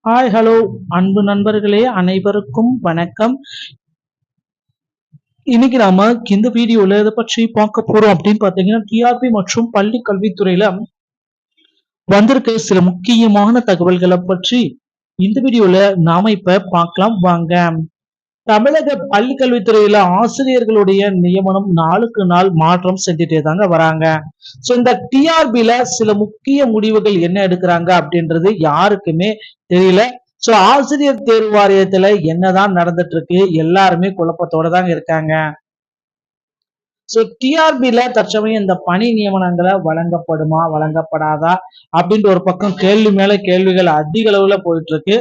Hi hello அன்பு நண்பர்களே, அனைவருக்கும் வணக்கம். இன்னைக்கு நாம இந்த வீடியோல எதை பற்றி பார்க்க போறோம் அப்படின்னு பாத்தீங்கன்னா, டிஆர்பி மற்றும் பள்ளி கல்வித்துறையில வந்திருக்க சில முக்கியமான தகவல்களை பற்றி இந்த வீடியோல நாம இப்ப பார்க்கலாம் வாங்க. தமிழக பள்ளி கல்வித்துறையில ஆசிரியர்களுடைய நியமனம் நாளுக்கு நாள் மாற்றம் செஞ்சுட்டே தாங்க வராங்க. சோ இந்த டிஆர்பில சில முக்கிய முடிவுகள் என்ன எடுக்கிறாங்க அப்படின்றது யாருக்குமே தெரியல. சோ ஆசிரியர் தேர்வு வாரியத்துல என்னதான் நடந்துட்டு இருக்கு, எல்லாருமே குழப்பத்தோட தாங்க இருக்காங்க. சோ டிஆர்பில தற்சமயம் இந்த பணி நியமனங்களை வழங்கப்படுமா வழங்கப்படாதா அப்படின்ற ஒரு பக்கம் கேள்வி மேல கேள்விகள் அதிக அளவுல போயிட்டு இருக்கு.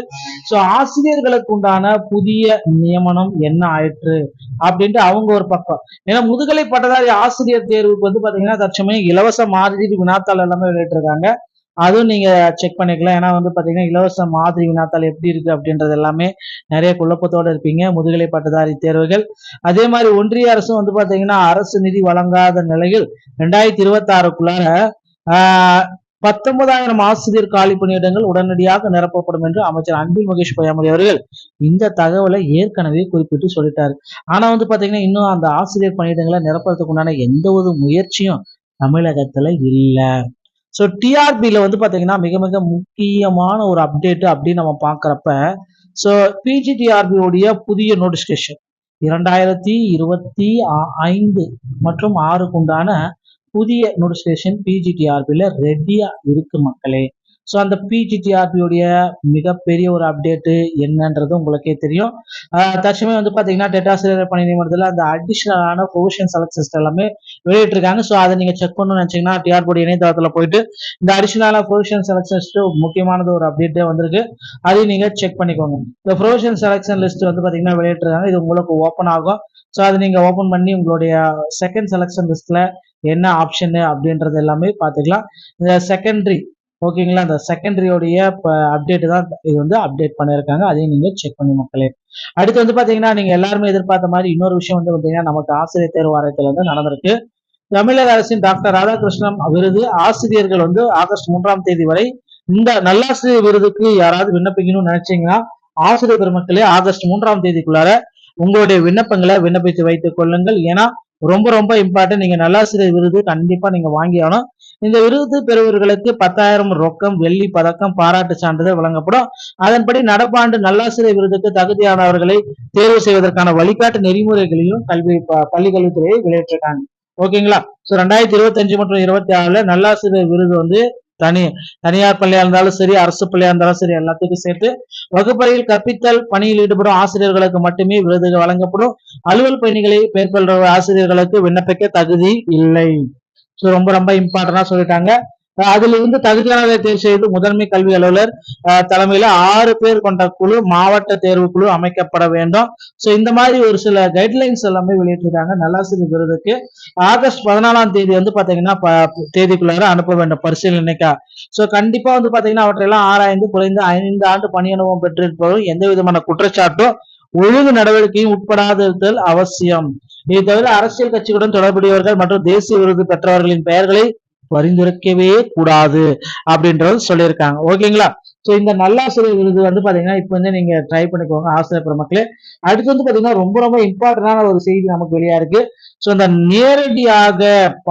சோ ஆசிரியர்களுக்கு உண்டான புதிய நியமனம் என்ன ஆயிற்று அப்படின்ட்டு அவங்க ஒரு பக்கம். ஏன்னா முதுகலை பட்டதாரி ஆசிரியர் தேர்வுக்கு பாத்தீங்கன்னா தற்சமயம் இலவச மாதிரி வினாத்தாள் எல்லாமே வெளியிட்டு இருக்காங்க. அதுவும் நீங்க செக் பண்ணிக்கலாம். ஏன்னா பாத்தீங்கன்னா இலவச மாதிரி வினாத்தாள் எப்படி இருக்கு அப்படின்றது எல்லாமே நிறைய குழப்பத்தோட இருப்பீங்க முதுகலை பட்டதாரி தேர்வுகள். அதே மாதிரி ஒன்றிய அரசும் பாத்தீங்கன்னா அரசு நிதி வழங்காத நிலையில் 2026க்குள்ளார 19,000 ஆசிரியர் காலி பணியிடங்கள் உடனடியாக நிரப்பப்படும் என்று அமைச்சர் அன்பில் மகேஷ் பொய்யாமொழி அவர்கள் இந்த தகவலை ஏற்கனவே குறிப்பிட்டு சொல்லிட்டாரு. ஆனா பாத்தீங்கன்னா இன்னும் அந்த ஆசிரியர் பணியிடங்களை நிரப்புறதுக்கு உண்டான எந்த ஒரு முயற்சியும் தமிழகத்துல இல்ல. ஸோ டிஆர்பியில் பாத்தீங்கன்னா மிக மிக முக்கியமான ஒரு அப்டேட் அப்படின்னு நம்ம பார்க்குறப்ப, ஸோ பிஜிடிஆர்பி உடைய புதிய நோட்டிஃபிகேஷன் 2025 மற்றும் 6க்கு உண்டான புதிய நோட்டிஃபிகேஷன் பிஜிடிஆர்பியில் ரெடியா இருக்கு மக்களே. ஸோ அந்த பிஜிடிஆர்பி உடைய மிகப்பெரிய ஒரு அப்டேட்டு என்னன்றது உங்களுக்கே தெரியும். தற்சமயம் பாத்தீங்கன்னா டெட்டாசிரியர் பணி நியமனத்தில் அந்த அடிஷனலான ப்ரொவிஷன் செலக்ட் சிஸ்டம் எல்லாமே வெளியிட்டு இருக்காங்க. ஸோ அதை நீங்க செக் பண்ணணும்னு நினைச்சீங்கன்னா டிஆர்பி இணையதளத்துல போயிட்டு இந்த அடிஷனலான ப்ரொவிஷன் செலக்ஷன் லிஸ்ட் முக்கியமானது ஒரு அப்டேட்டே வந்திருக்கு. அதையும் நீங்க செக் பண்ணிக்கோங்க. இந்த ப்ரொவிஷன் செலக்ஷன் லிஸ்ட் பாத்தீங்கன்னா வெளியிட்டு இருக்காங்க. இது உங்களுக்கு ஓப்பன் ஆகும். ஸோ அதை நீங்க ஓப்பன் பண்ணி உங்களுடைய செகண்ட் செலக்ஷன் லிஸ்ட்ல என்ன ஆப்ஷன் அப்படின்றது எல்லாமே பார்த்துக்கலாம். இந்த செகண்டரி ஓகேங்களா, அந்த செகண்டரியோடைய அப்டேட் தான் இது அப்டேட் பண்ணியிருக்காங்க. அதையும் நீங்க செக் பண்ணி மக்களே. அடுத்து பாத்தீங்கன்னா நீங்க எல்லாருமே எதிர்பார்த்த மாதிரி இன்னொரு விஷயம் பாத்தீங்கன்னா நமக்கு ஆசிரியர் தேர்வு வாரியத்துல நடந்திருக்கு. தமிழக அரசின் டாக்டர் ராதாகிருஷ்ணன் விருது ஆசிரியர்கள் ஆகஸ்ட் 3ஆம் தேதி வரை இந்த நல்லாசிரியர் விருதுக்கு யாராவது விண்ணப்பிக்கணும்னு நினைச்சீங்கன்னா ஆசிரியர் பெருமக்களே ஆகஸ்ட் 3ஆம் தேதிக்குள்ளார உங்களுடைய விண்ணப்பங்களை விண்ணப்பித்து வைத்துக் கொள்ளுங்கள். ஏன்னா ரொம்ப ரொம்ப இம்பார்ட்டன்ட். நீங்க நல்லாசிரியர் விருது கண்டிப்பா நீங்க வாங்கி ஆகணும். இந்த விருது பெறுவர்களுக்கு 10,000 ரொக்கம், வெள்ளி பதக்கம், பாராட்டு சான்றிதழ் வழங்கப்படும். அதன்படி நடப்பாண்டு நல்லாசிரியர் விருதுக்கு தகுதியானவர்களை தேர்வு செய்வதற்கான வழிகாட்டு நெறிமுறைகளையும் பள்ளி கல்வித்துறையை வெளியிட்டிருக்காங்க. ஓகேங்களா. சோ 2025 மற்றும் 26ல நல்லாசிரியர் விருது தனியார் பள்ளியா இருந்தாலும் சரி, அரசு பள்ளியா இருந்தாலும் சரி, எல்லாத்துக்கும் சேர்த்து வகுப்பறையில் கற்பித்தல் பணியில் ஈடுபடும் ஆசிரியர்களுக்கு மட்டுமே விருதுகள் வழங்கப்படும். அலுவல் பணிகளை மேற்கொள்ற ஆசிரியர்களுக்கு விண்ணப்பிக்க தகுதி இல்லை. ஸோ ரொம்ப ரொம்ப இம்பார்ட்டன்டா சொல்லிட்டாங்க. அதிலிருந்து தகுதியானதை தேர்வு செய்து முதன்மை கல்வி அலுவலர் தலைமையில 6 பேர் கொண்ட குழு, மாவட்ட தேர்வு குழு அமைக்கப்பட வேண்டும். சோ இந்த மாதிரி ஒரு சில கைட்லைன்ஸ் எல்லாமே வெளியிட்டிருக்காங்க. நல்லாசிரியர் விருதுக்கு ஆகஸ்ட் 14ஆம் தேதி பாத்தீங்கன்னா தேதிக்குள்ளார அனுப்ப வேண்டும் பரிசீலனைக்கா. சோ கண்டிப்பா பாத்தீங்கன்னா அவற்றையெல்லாம் ஆராய்ந்து குறைந்த 5 ஆண்டு பணி அனுபவம் பெற்றிருப்பவர்கள் எந்த விதமான குற்றச்சாட்டும் ஒழுங்கு நடவடிக்கையும் உட்படாதிருத்தல் அவசியம். இதை தவிர அரசியல் கட்சிகளுடன் தொடர்புடையவர்கள் மற்றும் தேசிய விருது பெற்றவர்களின் பெயர்களை பரிந்துரைக்கவே கூடாது அப்படின்றது சொல்லியிருக்காங்க. ஓகேங்களா. சோ இந்த நல்லாசிரியர் விருது பாத்தீங்கன்னா இப்ப நீங்க ட்ரை பண்ணிக்கோங்க ஆசிரியர் பெருமக்களே. அடுத்து பாத்தீங்கன்னா ரொம்ப ரொம்ப இம்பார்ட்டன்டான ஒரு செய்தி நமக்கு வெளியா இருக்கு. சோ இந்த நேரடியாக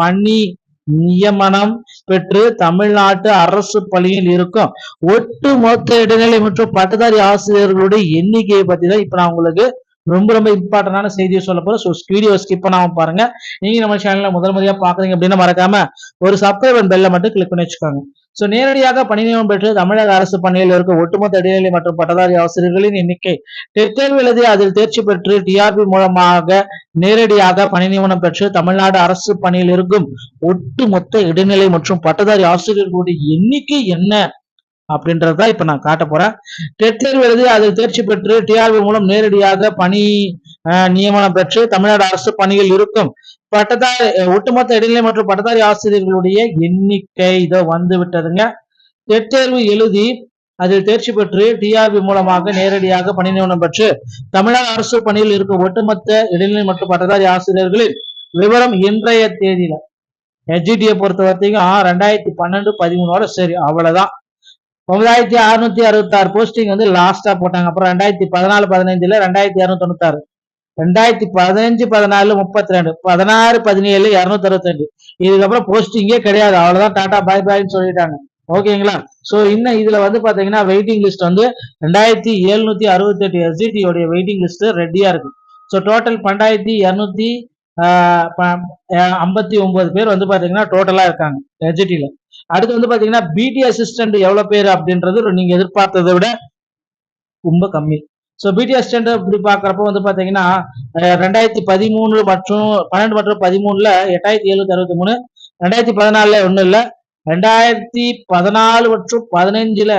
பணி நியமனம் பெற்று தமிழ்நாட்டு அரசு பள்ளியில் இருக்கும் ஒட்டுமொத்த இடைநிலை மற்றும் பட்டதாரி ஆசிரியர்களுடைய எண்ணிக்கையை பத்தி தான் இப்ப நான் உங்களுக்கு ரொம்ப ரொம்ப இம்பார்ட்டன்டான செய்தியை சொல்ல போறேன். ஸோ வீடியோ ஸ்கிப் பண்ணாம பாருங்க. நீங்க நம்ம சேனல்ல முதல் முறையா பாக்குறீங்க அப்படின்னா மறக்காம ஒரு சப்ஸ்கிரைப் பெல்ல மட்டும் கிளிக் பண்ணி வச்சுக்கோங்க. ஸோ நேரடியாக பணி நியமனம் பெற்று தமிழக அரசு பணியில் இருக்க ஒட்டுமொத்த இடைநிலை மற்றும் பட்டதாரி ஆசிரியர்களின் எண்ணிக்கை தேர்வு எழுதி அதில் தேர்ச்சி பெற்று டிஆர்பி மூலமாக நேரடியாக பணி நியமனம் பெற்று தமிழ்நாடு அரசு பணியில் இருக்கும் ஒட்டுமொத்த இடைநிலை மற்றும் பட்டதாரி ஆசிரியர்களுடைய எண்ணிக்கை என்ன அப்படின்றத இப்ப நான் காட்ட போறேன். டெட் தேர்வு எழுதி அதில் தேர்ச்சி பெற்று டிஆர்பி மூலம் நேரடியாக பணி நியமனம் பெற்று தமிழ்நாடு அரசு பணியில் இருக்கும் பட்டதாரி ஒட்டுமொத்த இடைநிலை மற்றும் பட்டதாரி ஆசிரியர்களுடைய எண்ணிக்கை இதோ வந்து விட்டதுங்க. டெட் தேர்வு எழுதி அதில் தேர்ச்சி பெற்று டிஆர்பி மூலமாக நேரடியாக பணி நியமனம் பெற்று தமிழ்நாடு அரசு பணியில் இருக்கும் ஒட்டுமொத்த இடைநிலை மற்றும் பட்டதாரி ஆசிரியர்களின் விவரம் இன்றைய தேதியில எஸ்ஜிடியை பொறுத்த வரைக்கும் 2012-13 சரி அவ்வளவுதான். 9666 போஸ்டிங் வந்து லாஸ்டா போட்டாங்க. அப்புறம் 2014-15 2296, 2015-14 32, 16-17 262. இதுக்கப்புறம் போஸ்டிங்கே கிடையாது. அவ்வளவுதான், டாடா பாய் பாய்ன்னு சொல்லிட்டாங்க. ஓகேங்களா? சோ இன்னும் இதுல வந்து பாத்தீங்கன்னா வெயிட்டிங் லிஸ்ட் வந்து 2768 எஸ்ஜிடி உடைய வெயிட்டிங் லிஸ்ட் ரெடியா இருக்கு. சோ டோட்டல் 12,259 பேர் வந்து பாத்தீங்கன்னா டோட்டலா இருக்காங்க எஸ்ஜிடில. அடுத்து வந்து பாத்தீங்கன்னா பிடி அசிஸ்டன்ட் எவ்வளவு பேர் அப்படின்றது நீங்க எதிர்பார்த்ததை விட ரொம்ப கம்மி. ஸோ பிடி அசிஸ்டன்ட் இப்படி பாக்குறப்ப வந்து பாத்தீங்கன்னா 2013 மற்றும் 12 மற்றும் 13ல 8763, 2014ல ஒன்றும் இல்லை, 2014 மற்றும் 15ல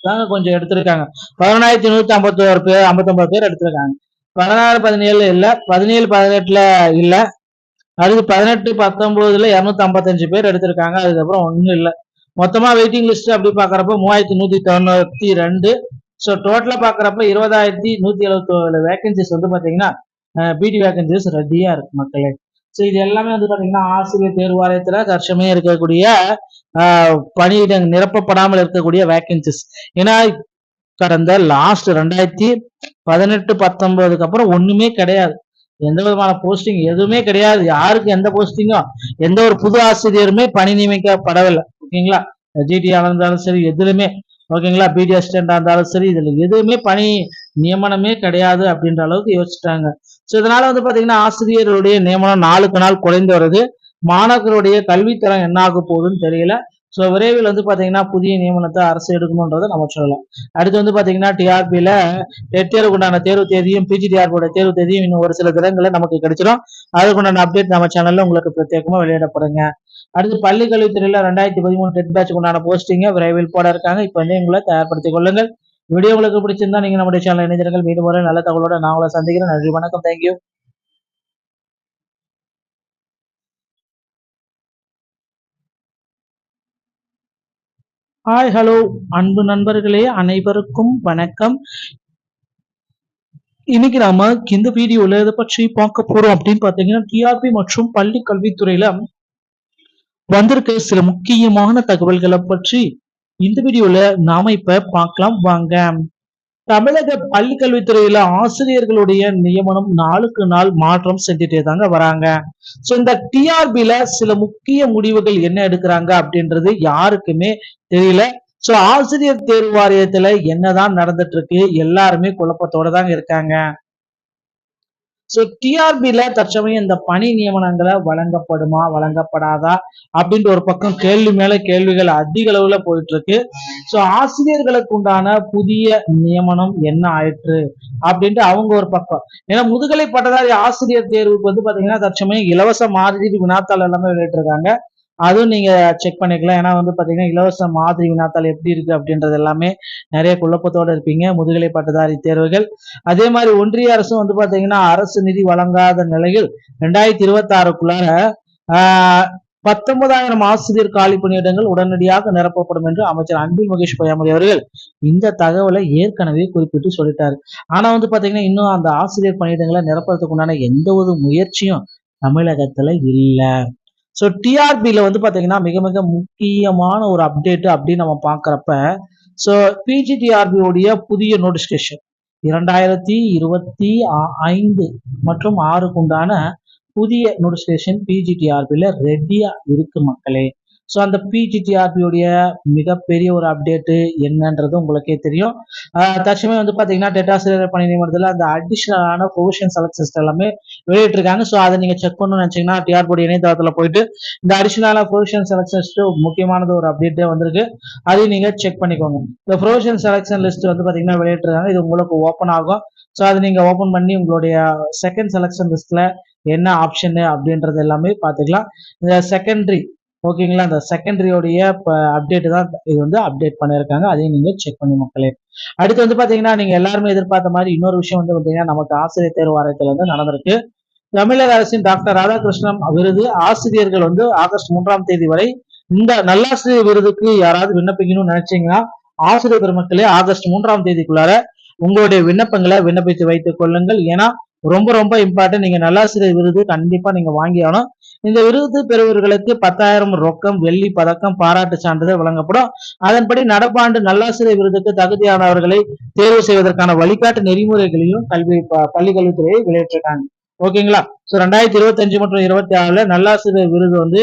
தாங்க கொஞ்சம் எடுத்திருக்காங்க. 11,151 பேர் 59 பேர் எடுத்திருக்காங்க. 16-17 இல்ல, 17-18ல இல்ல, அதுக்கு 18-19ல 255 பேர் எடுத்திருக்காங்க. அதுக்கப்புறம் ஒன்றும் இல்லை. மொத்தமா வெயிட்டிங் லிஸ்ட் அப்படி பாக்குறப்ப 3192. ஸோ டோட்டலா பாக்குறப்ப 20,177 வேகன்சிஸ் வந்து பாத்தீங்கன்னா பிடி வேகன்சிஸ் ரெடியா இருக்கு மக்களே. ஸோ இது எல்லாமே வந்து பாத்தீங்கன்னா ஆசிரியர் தேர்வு வாரியத்துல தற்சமயம் இருக்கக்கூடிய பணியிடங்கள் நிரப்பப்படாமல் இருக்கக்கூடிய வேகன்சிஸ். ஏன்னா கடந்த லாஸ்ட் 2018-19 அப்புறம் ஒண்ணுமே கிடையாது. எந்த விதமான போஸ்டிங் எதுவுமே கிடையாது. யாருக்கு எந்த போஸ்டிங்கும் எந்த ஒரு புது ஆசிரியருமே பணி நியமிக்கப்படவில்லை. ஓகேங்களா? ஜிடிஆ இருந்தாலும் சரி, எதுலையுமே ஓகேங்களா, பிடி அசிஸ்டண்டா இருந்தாலும் சரி, இதுல எதுவுமே பணி நியமனமே கிடையாது அப்படின்ற அளவுக்கு யோசிச்சுட்டாங்க. ஸோ இதனால வந்து பாத்தீங்கன்னா ஆசிரியர்களுடைய நியமனம் நாளுக்கு நாள் குறைந்து வருது. மாணவர்களுடைய கல்வித்தரம் என்ன ஆக போகுதுன்னு தெரியல. ஸோ விரைவில் வந்து பாத்தீங்கன்னா புதிய நியமனத்தை அரசு எடுக்கணும்ன்றதை நம்ம சொல்லலாம். அடுத்து வந்து பாத்தீங்கன்னா டிஆர்பியில டெட் தேர்வுக்கு உண்டான தேர்வு தேதியும் பிஜிடிஆர்பியோட தேர்வு தேதியும் இன்னும் ஒரு சில தினங்களில் நமக்கு கிடைச்சிடும். அதுக்குண்டான அப்டேட் நம்ம சேனல்ல உங்களுக்கு பிரத்யேகமா வெளியிடப்படுங்க. அடுத்து பள்ளி கல்வித்துறையில 2013 டெட் பேட்சுக்கு உண்டான போஸ்டிங்க விரைவில் போட இருக்காங்க. இப்ப வந்து உங்களை தயார்படுத்திக் கொள்ளுங்கள். வீடியோ உங்களுக்கு பிடிச்சிருந்தா நீங்க நம்முடைய சேனல் இணைந்திருங்கள். மீண்டும் ஒரு நல்ல தகவலோட நான் உங்களை சந்திக்கிறேன். நன்றி, வணக்கம், தேங்க்யூ. ஹாய், ஹலோ அன்பு நண்பர்களே, அனைவருக்கும் வணக்கம். இன்னைக்கு நாம இந்த வீடியோல இதை பற்றி பார்க்க போறோம் அப்படின்னு பாத்தீங்கன்னா டிஆர்பி மற்றும் பள்ளி கல்வித்துறையில வந்திருக்க சில முக்கியமான தகவல்களை பற்றி இந்த வீடியோல நாம இப்ப பார்க்கலாம் வாங்க. தமிழக பள்ளி கல்வித்துறையில ஆசிரியர்களுடைய நியமனம் நாளுக்கு நாள் மாற்றம் செஞ்சுட்டே தாங்க வராங்க. சோ இந்த டிஆர்பில சில முக்கிய முடிவுகள் என்ன எடுக்கிறாங்க அப்படின்றது யாருக்குமே தெரியல. சோ ஆசிரியர் தேர்வு வாரியத்துல என்னதான் நடந்துட்டு இருக்கு, எல்லாருமே குழப்பத்தோட தாங்க இருக்காங்க. சோ டிஆர்பில தற்சமயம் இந்த பணி நியமனங்களை வழங்கப்படுமா வழங்கப்படாதா அப்படின்ற ஒரு பக்கம் கேள்வி மேல கேள்விகள் அதிக அளவுல போயிட்டு இருக்கு. சோ ஆசிரியர்களுக்கு உண்டான புதிய நியமனம் என்ன ஆயிற்று அப்படின்ட்டு அவங்க ஒரு பக்கம். ஏன்னா முதுகலை பட்டதாரி ஆசிரியர் தேர்வுக்கு வந்து பாத்தீங்கன்னா தற்சமயம் இலவச மாதிரி வினாத்தாள் எல்லாமே வெளியிட்டிருக்காங்க. அதுவும் நீங்க செக் பண்ணிக்கலாம். ஏன்னா வந்து பாத்தீங்கன்னா இலவச மாதிரி வினாத்தாள் எப்படி இருக்கு அப்படின்றது எல்லாமே நிறைய குழப்பத்தோட இருப்பீங்க முதுகலை பட்டதாரி தேர்வுகள். அதே மாதிரி ஒன்றிய அரசும் வந்து பாத்தீங்கன்னா அரசு நிதி வழங்காத நிலையில் 2026க்குள்ளார 19,000 ஆசிரியர் காலி பணியிடங்கள் உடனடியாக நிரப்பப்படும் என்று அமைச்சர் அன்பில் மகேஷ் பொய்யாமொழி அவர்கள் இந்த தகவலை ஏற்கனவே குறிப்பிட்டு சொல்லிட்டாரு. ஆனா வந்து பாத்தீங்கன்னா இன்னும் அந்த ஆசிரியர் பணியிடங்களை நிரப்புறதுக்கு உண்டான எந்த ஒரு முயற்சியும் தமிழகத்துல இல்ல. ஸோ டிஆர்பியில் வந்து பார்த்தீங்கன்னா மிக மிக முக்கியமான ஒரு அப்டேட் அப்படின்னு நம்ம பார்க்குறப்ப, ஸோ பிஜிடிஆர்பியோடைய புதிய நோட்டிஃபிகேஷன் 2025 மற்றும் 6க்கு உண்டான புதிய நோட்டிஃபிகேஷன் பிஜிடிஆர்பியில் ரெடியா இருக்கு மக்களே. ஸோ அந்த பிஜிடிஆர்பியோடைய மிகப்பெரிய ஒரு அப்டேட்டு என்னன்றது உங்களுக்கே தெரியும். தற்சமயம் வந்து பார்த்தீங்கன்னா டெட்டாசிரியர் பணி நியமனத்தில் அந்த அடிஷனலான ப்ரொவிஷன் செலக்ட் சிஸ்டம் எல்லாமே வெளியிட்டிருக்காங்க. ஸோ அதை நீங்கள் செக் பண்ணணும்னு நினச்சிங்கன்னா டிஆர்பியோட இணையதளத்தில் போயிட்டு இந்த அடிஷனலான ப்ரொவிஷன் செலக்ஷன் லிஸ்ட் முக்கியமானது ஒரு அப்டேட்டே வந்திருக்கு. அதையும் நீங்கள் செக் பண்ணிக்கோங்க. இந்த ப்ரொவிஷன் செலக்ஷன் லிஸ்ட் வந்து பார்த்தீங்கன்னா வெளியிட்டிருக்காங்க. இது உங்களுக்கு ஓப்பன் ஆகும். ஸோ அதை நீங்கள் ஓப்பன் பண்ணி உங்களுடைய செகண்ட் செலக்ஷன் லிஸ்ட்ல என்ன ஆப்ஷனு அப்படின்றது எல்லாமே பார்த்துக்கலாம். இந்த செகண்டரி ஓகேங்களா, இந்த செகண்டரியோடைய அப்டேட் தான் இது வந்து அப்டேட் பண்ணியிருக்காங்க. அதையும் நீங்க செக் பண்ணி மக்களே. அடுத்து வந்து பாத்தீங்கன்னா நீங்க எல்லாருமே எதிர்பார்த்த மாதிரி இன்னொரு விஷயம் வந்து பாத்தீங்கன்னா நமக்கு ஆசிரியர் தேர்வு வாரியத்துல வந்து நடந்திருக்கு. தமிழக அரசின் டாக்டர் ராதாகிருஷ்ணன் விருது ஆசிரியர்கள் வந்து ஆகஸ்ட் 3ஆம் தேதி வரை இந்த நல்லாசிரியர் விருதுக்கு யாராவது விண்ணப்பிக்கணும்னு நினைச்சீங்கன்னா ஆசிரியர் பெருமக்களே ஆகஸ்ட் 3ஆம் தேதிக்குள்ளார உங்களுடைய விண்ணப்பங்களை விண்ணப்பித்து வைத்துக் கொள்ளுங்கள். ஏன்னா ரொம்ப ரொம்ப இம்பார்ட்டன்ட். நீங்க நல்லாசிரியர் விருது கண்டிப்பா நீங்க வாங்கி ஆகணும். இந்த விருது பெறுவர்களுக்கு 10,000 ரொக்கம், வெள்ளி பதக்கம், பாராட்டு சான்றிதழ் வழங்கப்படும். அதன்படி நடப்பாண்டு நல்லாசிரியர் விருதுக்கு தகுதியானவர்களை தேர்வு செய்வதற்கான வழிகாட்டு நெறிமுறைகளையும் பள்ளி கல்வித்துறையை வெளியிட்டிருக்காங்க. ஓகேங்களா. சோ 2025 மற்றும் 26ல நல்லாசிரியர் விருது வந்து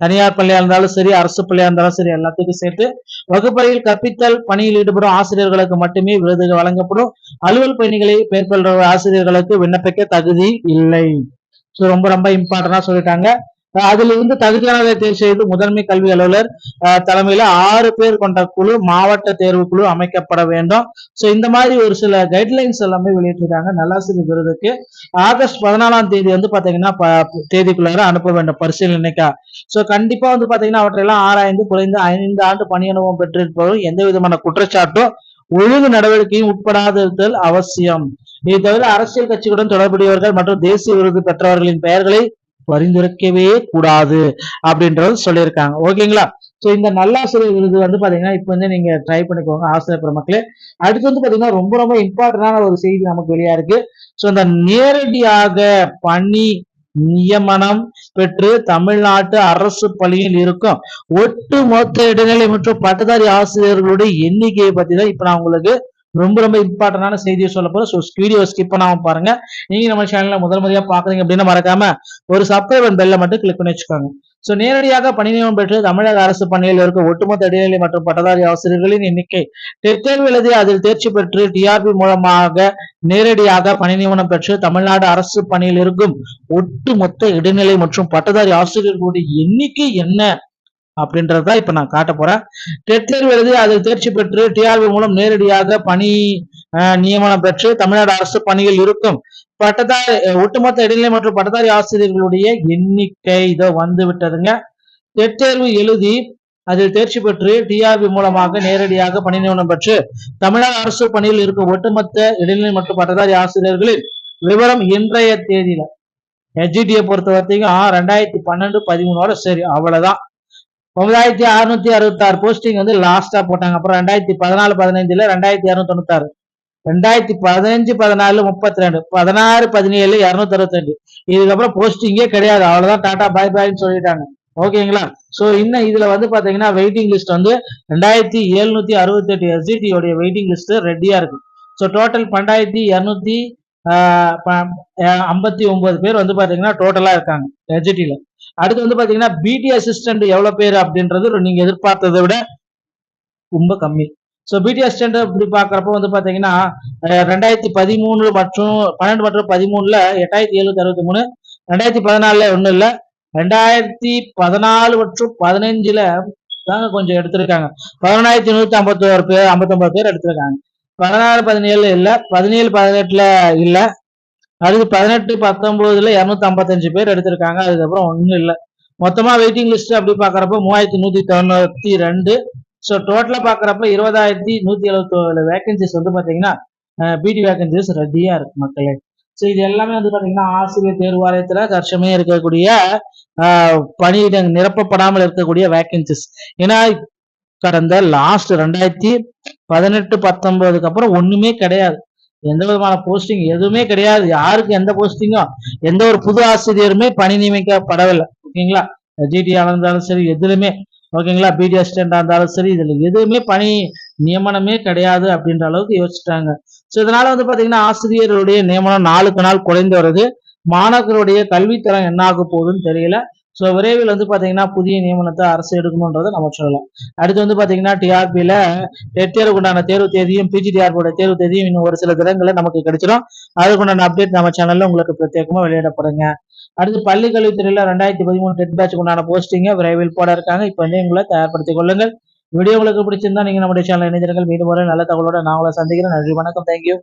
தனியார் பள்ளியா இருந்தாலும் சரி, அரசு பள்ளியா இருந்தாலும் சரி, எல்லாத்துக்கும் சேர்த்து வகுப்பறையில் கற்பித்தல் பணியில் ஈடுபடும் ஆசிரியர்களுக்கு மட்டுமே விருதுகள் வழங்கப்படும். அலுவல் பணிகளை மேற்கொள்ற ஆசிரியர்களுக்கு விண்ணப்பிக்க தகுதி இல்லை. சோ ரொம்ப ரொம்ப இம்பார்ட்டன்டா சொல்லிட்டாங்க. அதிலிருந்து தகுதியானதை தேர்வு செய்து முதன்மை கல்வி அலுவலர் தலைமையில 6 பேர் கொண்ட குழு, மாவட்ட தேர்வு குழு அமைக்கப்பட வேண்டும். சோ இந்த மாதிரி ஒரு சில கைட்லைன்ஸ் எல்லாமே வெளியிட்டிருக்காங்க. நல்லாசிரியர் விருதுக்கு ஆகஸ்ட் 14ஆம் தேதி வந்து பாத்தீங்கன்னா தேதிக்குள்ளார அனுப்ப வேண்டும் பரிசீலனைக்கா. சோ கண்டிப்பா வந்து பாத்தீங்கன்னா அவற்றையெல்லாம் ஆராய்ந்து குறைந்த 5 ஆண்டு பணி அனுபவம் பெற்றிருப்பவர்கள் எந்த விதமான குற்றச்சாட்டும் ஒழுங்கு நடவடிக்கையும் உட்படாதிருத்தல் அவசியம். இதை தவிர அரசியல் கட்சிகளுடன் தொடர்புடையவர்கள் மற்றும் தேசிய விருது பெற்றவர்களின் பெயர்களை பரிந்துரைக்கவே கூடாது அப்படின்றது சொல்லியிருக்காங்க. ஓகேங்களா. சோ இந்த நல்லாசிரியர் விருது வந்து பாத்தீங்கன்னா இப்ப வந்து நீங்க ட்ரை பண்ணிக்கோங்க ஆசிரியர் பெருமக்களே. அடுத்து வந்து பாத்தீங்கன்னா ரொம்ப ரொம்ப இம்பார்ட்டன்டான ஒரு செய்தி நமக்கு வெளியா இருக்கு. சோ இந்த நேரடியாக பணி நியமனம் பெற்று தமிழ்நாட்டு அரசு பள்ளியில் இருக்கும் ஒட்டுமொத்த இடைநிலை மற்றும் பட்டதாரி ஆசிரியர்களுடைய எண்ணிக்கையை பத்தி தான் இப்ப நான் உங்களுக்கு ரொம்ப ரொம்ப இம்பார்ட்டன்டான செய்தியை சொல்ல போறேன். ஸோ வீடியோ ஸ்கிப் பண்ணாம பாருங்க. நீங்க நம்ம சேனல்ல முதல் முறையா பாக்குறீங்க அப்படின்னா மறக்காம ஒரு சப்ஸ்கிரைப் அண்ட் பெல்ல மட்டும் கிளிக் பண்ணி வச்சுக்கோங்க. சோ நேரடியாக பணி நியமனம் பெற்று தமிழக அரசு பணியில் இருக்க ஒட்டுமொத்த இடைநிலை மற்றும் பட்டதாரி ஆசிரியர்களின் எண்ணிக்கை தேர்வு எழுதி அதில் தேர்ச்சி பெற்று டிஆர்பி மூலமாக நேரடியாக பணி நியமனம் பெற்று தமிழ்நாடு அரசு பணியில் இருக்கும் ஒட்டுமொத்த இடைநிலை மற்றும் பட்டதாரி ஆசிரியர்களுடைய எண்ணிக்கை என்ன அப்படின்றத இப்ப நான் காட்ட போறேன். டெட் தேர்வு எழுதி அதில் தேர்ச்சி பெற்று டிஆர்பி மூலம் நேரடியாக பணி நியமனம் பெற்று தமிழ்நாடு அரசு பணியில் இருக்கும் ஒட்டுமொத்த இடைநிலை மற்றும் பட்டதாரி ஆசிரியர்களுடைய எண்ணிக்கை இதோ வந்து விட்டதுங்க. டெட் தேர்வு எழுதி அதில் தேர்ச்சி பெற்று டிஆர்பி மூலமாக நேரடியாக பணி நியமனம் பெற்று தமிழ்நாடு அரசு பணியில் இருக்கும் ஒட்டுமொத்த இடைநிலை மற்றும் பட்டதாரி ஆசிரியர்களின் விவரம் இன்றைய தேதியில எஸ்ஜிடியை பொறுத்த வரைக்கும் 2012-13 சரி அவ்வளவுதான். 9666 போஸ்டிங் வந்து லாஸ்டா போட்டாங்க. அப்புறம் 2014-15 2296, 2015-14 32, 16-17 262. இதுக்கப்புறம் போஸ்டிங்கே கிடையாது. அவ்வளவுதான், டாடா பை பாய்ன்னு சொல்லிட்டாங்க. ஓகேங்களா. சோ இன்னும் இதுல வந்து பாத்தீங்கன்னா வெயிட்டிங் லிஸ்ட் வந்து 2768 எஸ்ஜிடி உடைய வெயிட்டிங் லிஸ்ட் ரெடியா இருக்கு. சோ டோட்டல் 12,259 பேர் வந்து பாத்தீங்கன்னா டோட்டலா இருக்காங்க எஸ்ஜிடில. அடுத்து வந்து பாத்தீங்கன்னா பிடி அசிஸ்டன்ட் எவ்வளவு பேர் அப்படின்றது நீங்க எதிர்பார்த்ததை விட ரொம்ப கம்மி. சோ பிடி அசிஸ்டன்ட் அப்படி பாக்குறப்ப வந்து பாத்தீங்கன்னா 2013 மற்றும் 12 மற்றும் 13ல 8763, 2014ல ஒண்ணு இல்ல, 2014 மற்றும் 15ல தாங்க கொஞ்சம் எடுத்திருக்காங்க. 11,151 பேர் 59 பேர் எடுத்திருக்காங்க. 16-17 இல்ல, 17-18ல இல்ல, அடுத்து 18-19ல 255 பேர் எடுத்திருக்காங்க. அதுக்கப்புறம் ஒண்ணும் இல்ல. மொத்தமா வெயிட்டிங் லிஸ்ட் அப்படி பாக்குறப்ப 3192. சோ டோட்டலா பாக்குறப்ப 20,177 வேகன்சிஸ் வந்து பாத்தீங்கன்னா பிடி வேகன்சிஸ் ரெடியா இருக்கு மக்களே. சோ இது எல்லாமே வந்து பாத்தீங்கன்னா ஆசிரியர் தேர்வு வாரியத்துல தற்சமயம் இருக்கக்கூடிய பணியிட நிரப்பப்படாமல் இருக்கக்கூடிய வேகன்சிஸ். ஏன்னா கடந்த லாஸ்ட் 2018-19க்கு அப்புறம் ஒண்ணுமே கிடையாது. எந்த விதமான போஸ்டிங் எதுவுமே கிடையாது. யாருக்கு எந்த போஸ்டிங்கும் எந்த ஒரு புது ஆசிரியருமே பணி நியமிக்கப்படவில்லை. ஓகேங்களா. ஜிடிஆ இருந்தாலும் சரி எதுலுமே, ஓகேங்களா, பிடி அசிஸ்டண்டா இருந்தாலும் சரி, இதுல எதுவுமே பணி நியமனமே கிடையாது அப்படின்ற அளவுக்கு யோசிச்சுட்டாங்க. சோ இதனால வந்து பாத்தீங்கன்னா ஆசிரியருடைய நியமனம் நாளுக்கு நாள் குறைந்து வருது. மாணவர்களுடைய கல்வித்தரம் என்ன ஆக போகுதுன்னு தெரியல. சோ விரைவில் வந்து பாத்தீங்கன்னா புதிய நியமனத்தை அரசு எடுக்கணும்ன்றதை நம்ம சொல்லலாம். அடுத்து வந்து பாத்தீங்கன்னா டிஆர்பியில டெட் தேர்வுக்குண்டான தேர்வு தேதியும் பிஜிடிஆர்பியோட தேர்வு தேதியும் இன்னும் ஒரு சில தினங்கள்ல நமக்கு கிடைச்சிடும். அதுக்குண்டான அப்டேட் நம்ம சேனல்ல உங்களுக்கு பிரத்யேகமா வெளியிடப்படுங்க. அடுத்து பள்ளி கல்வித்துறையில 2013 டெட் பேட்ச் உண்டான போஸ்டிங்க விரைவில் போட இருக்காங்க. இப்ப வந்து உங்களை தயார்படுத்திக் கொள்ளுங்கள். வீடியோ உங்களுக்கு பிடிச்சிருந்தா நீங்க நம்முடைய சேனல் இணைந்திருங்கள். மீண்டும் ஒரு நல்ல தகவலோட நான் உங்களை சந்திக்கிறேன். நன்றி, வணக்கம், தேங்க்யூ.